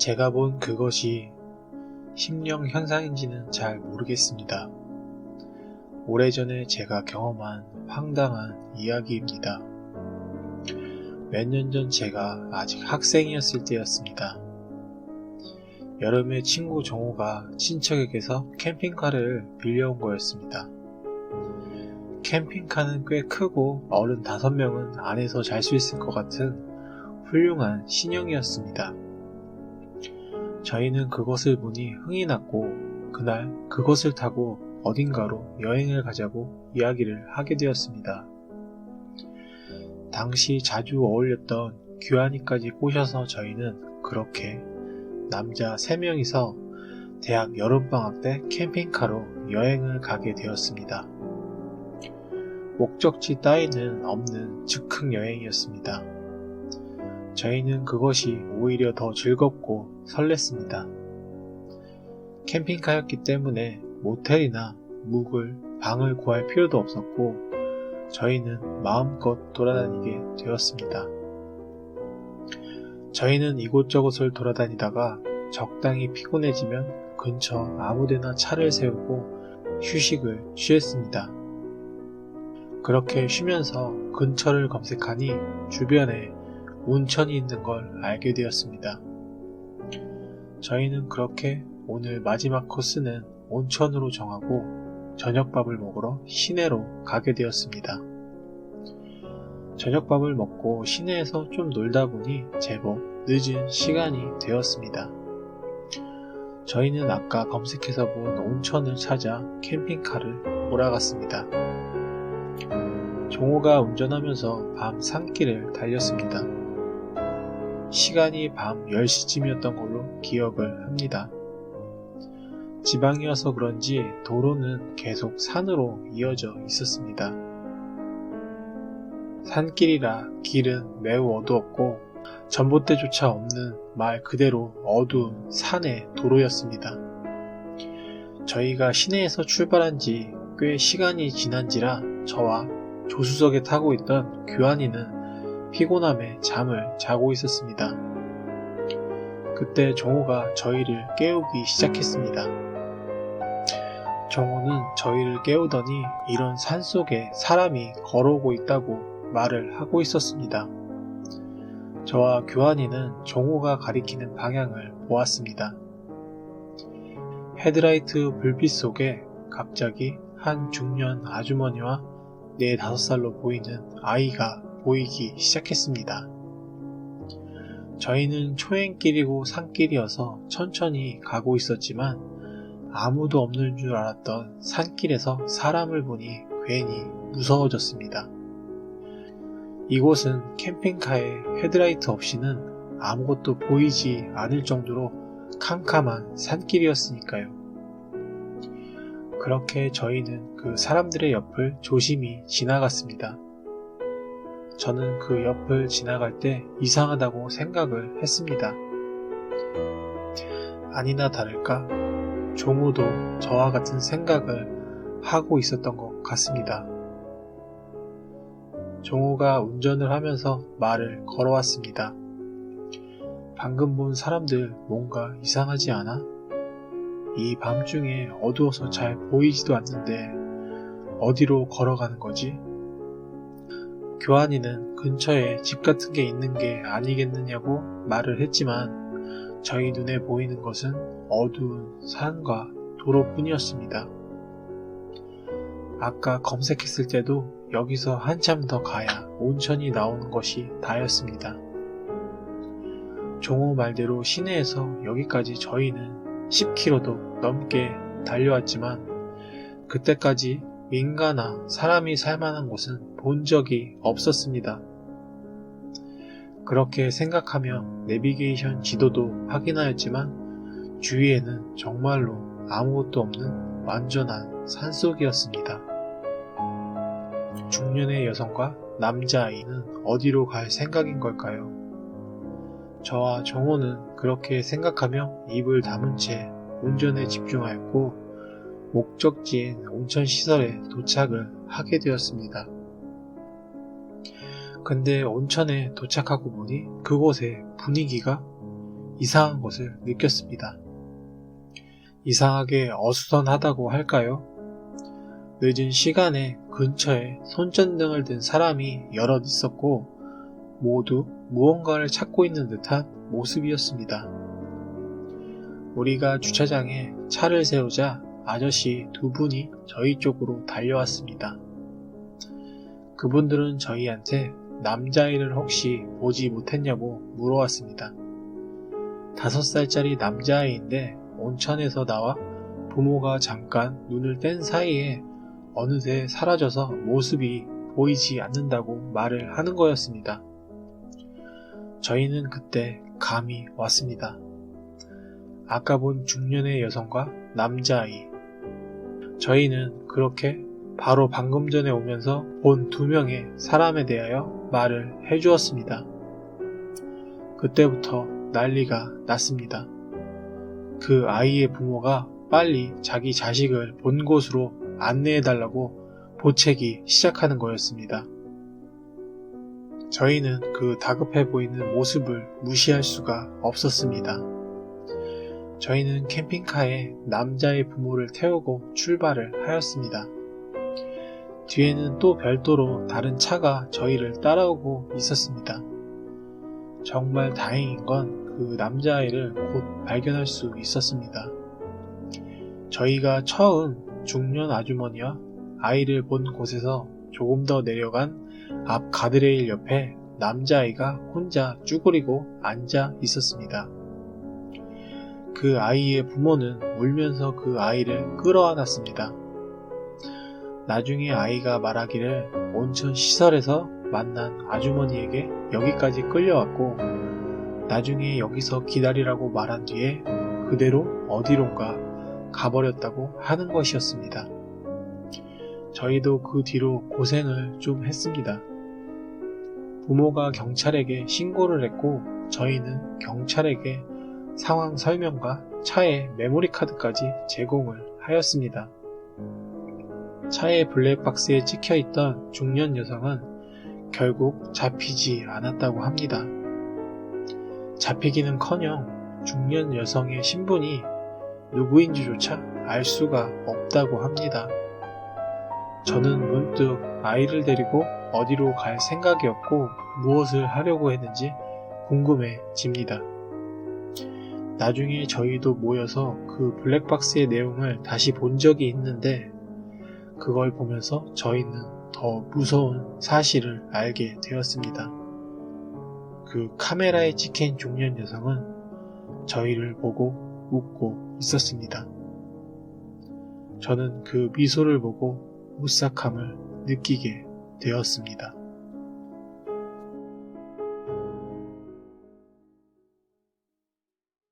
제가 본 그것이 심령 현상인지는 잘 모르겠습니다. 오래전에 제가 경험한 황당한 이야기입니다. 몇 년 전 제가 아직 학생이었을 때였습니다. 여름에 친구 종호가 친척에게서 캠핑카를 빌려온 거였습니다. 캠핑카는 꽤 크고 어른 5명은 안에서 잘 수 있을 것 같은 훌륭한 신형이었습니다. 저희는 그것을 보니 흥이 났고 그날 그것을 타고 어딘가로 여행을 가자고 이야기를 하게 되었습니다. 당시 자주 어울렸던 규환이까지 꼬셔서 저희는 그렇게 남자 3명이서 대학 여름방학 때 캠핑카로 여행을 가게 되었습니다. 목적지 따위는 없는 즉흥 여행이었습니다. 저희는 그것이 오히려 더 즐겁고 설렜습니다. 캠핑카였기 때문에 모텔이나 묵을 방을 구할 필요도 없었고 저희는 마음껏 돌아다니게 되었습니다. 저희는 이곳저곳을 돌아다니다가 적당히 피곤해지면 근처 아무데나 차를 세우고 휴식을 취했습니다. 그렇게 쉬면서 근처를 검색하니 주변에 온천이 있는 걸 알게 되었습니다. 저희는 그렇게 오늘 마지막 코스는 온천으로 정하고 저녁밥을 먹으러 시내로 가게 되었습니다. 저녁밥을 먹고 시내에서 좀 놀다 보니 제법 늦은 시간이 되었습니다. 저희는 아까 검색해서 본 온천을 찾아 캠핑카를 몰아갔습니다. 종호가 운전하면서 밤 산길을 달렸습니다. 시간이 밤 10시쯤이었던 걸로 기억을 합니다. 지방이어서 그런지 도로는 계속 산으로 이어져 있었습니다. 산길이라 길은 매우 어두웠고 전봇대조차 없는 말 그대로 어두운 산의 도로였습니다. 저희가 시내에서 출발한 지 꽤 시간이 지난지라 저와 조수석에 타고 있던 규환이는 피곤함에 잠을 자고 있었습니다. 그때 종호가 저희를 깨우기 시작했습니다. 종호는 저희를 깨우더니 이런 산속에 사람이 걸어오고 있다고 말을 하고 있었습니다. 저와 규환이는 종호가 가리키는 방향을 보았습니다. 헤드라이트 불빛 속에 갑자기 한 중년 아주머니와 4-5살로 보이는 아이가 보이기 시작했습니다. 저희는 초행길이고 산길이어서 천천히 가고 있었지만 아무도 없는 줄 알았던 산길에서 사람을 보니 괜히 무서워졌습니다. 이곳은 캠핑카에 헤드라이트 없이는 아무것도 보이지 않을 정도로 캄캄한 산길이었으니까요. 그렇게 저희는 그 사람들의 옆을 조심히 지나갔습니다. 저는 그 옆을 지나갈 때 이상하다고 생각을 했습니다. 아니나 다를까 종호도 저와 같은 생각을 하고 있었던 것 같습니다. 종호가 운전을 하면서 말을 걸어왔습니다. 방금 본 사람들 뭔가 이상하지 않아? 이 밤중에 어두워서 잘 보이지도 않는데 어디로 걸어가는 거지? 규환이는 근처에 집 같은 게 있는 게 아니겠느냐고 말을 했지만 저희 눈에 보이는 것은 어두운 산과 도로뿐이었습니다. 아까 검색했을 때도 여기서 한참 더 가야 온천이 나오는 것이 다였습니다. 종호 말대로 시내에서 여기까지 저희는 10km도 넘게 달려왔지만 그때까지 민가나 사람이 살만한 곳은 본 적이 없었습니다. 그렇게 생각하며 내비게이션 지도도 확인하였지만 주위에는 정말로 아무것도 없는 완전한 산속이었습니다. 중년의 여성과 남자아이는 어디로 갈 생각인 걸까요? 저와 종호는 그렇게 생각하며 입을 다문 채 운전에 집중하였고 목적지인 온천시설에 도착을 하게 되었습니다. 근데 온천에 도착하고 보니 그곳의 분위기가 이상한 것을 느꼈습니다. 이상하게 어수선하다고 할까요? 늦은 시간에 근처에 손전등을 든 사람이 여럿 있었고 모두 무언가를 찾고 있는 듯한 모습이었습니다. 우리가 주차장에 차를 세우자 아저씨 두 분이 저희 쪽으로 달려왔습니다. 그분들은 저희한테 남자아이를 혹시 보지 못했냐고 물어왔습니다. 5살짜리 남자아이인데 온천에서 나와 부모가 잠깐 눈을 뗀 사이에 어느새 사라져서 모습이 보이지 않는다고 말을 하는 거였습니다. 저희는 그때 감이 왔습니다. 아까 본 중년의 여성과 남자아이. 저희는 그렇게 바로 방금 전에 오면서 본 2명의 사람에 대하여 말을 해주었습니다. 그때부터 난리가 났습니다. 그 아이의 부모가 빨리 자기 자식을 본 곳으로 안내해달라고 보채기 시작하는 거였습니다. 저희는 그 다급해 보이는 모습을 무시할 수가 없었습니다. 저희는 캠핑카에 남자의 부모를 태우고 출발을 하였습니다. 뒤에는 또 별도로 다른 차가 저희를 따라오고 있었습니다. 정말 다행인 건 그 남자아이를 곧 발견할 수 있었습니다. 저희가 처음 중년 아주머니와 아이를 본 곳에서 조금 더 내려간 앞 가드레일 옆에 남자아이가 혼자 쭈그리고 앉아 있었습니다. 그 아이의 부모는 울면서 그 아이를 끌어안았습니다. 나중에 아이가 말하기를 온천 시설에서 만난 아주머니에게 여기까지 끌려왔고 나중에 여기서 기다리라고 말한 뒤에 그대로 어디론가 가버렸다고 하는 것이었습니다. 저희도 그 뒤로 고생을 좀 했습니다. 부모가 경찰에게 신고를 했고 저희는 경찰에게 상황 설명과 차의 메모리 카드까지 제공을 하였습니다. 차의 블랙박스에 찍혀있던 중년 여성은 결국 잡히지 않았다고 합니다. 잡히기는커녕 중년 여성의 신분이 누구인지조차 알 수가 없다고 합니다. 저는 문득 아이를 데리고 어디로 갈 생각이었고 무엇을 하려고 했는지 궁금해집니다. 나중에 저희도 모여서 그 블랙박스의 내용을 다시 본 적이 있는데 그걸 보면서 저희는 더 무서운 사실을 알게 되었습니다. 그 카메라에 찍힌 중년 여성은 저희를 보고 웃고 있었습니다. 저는 그 미소를 보고 오싹함을 느끼게 되었습니다.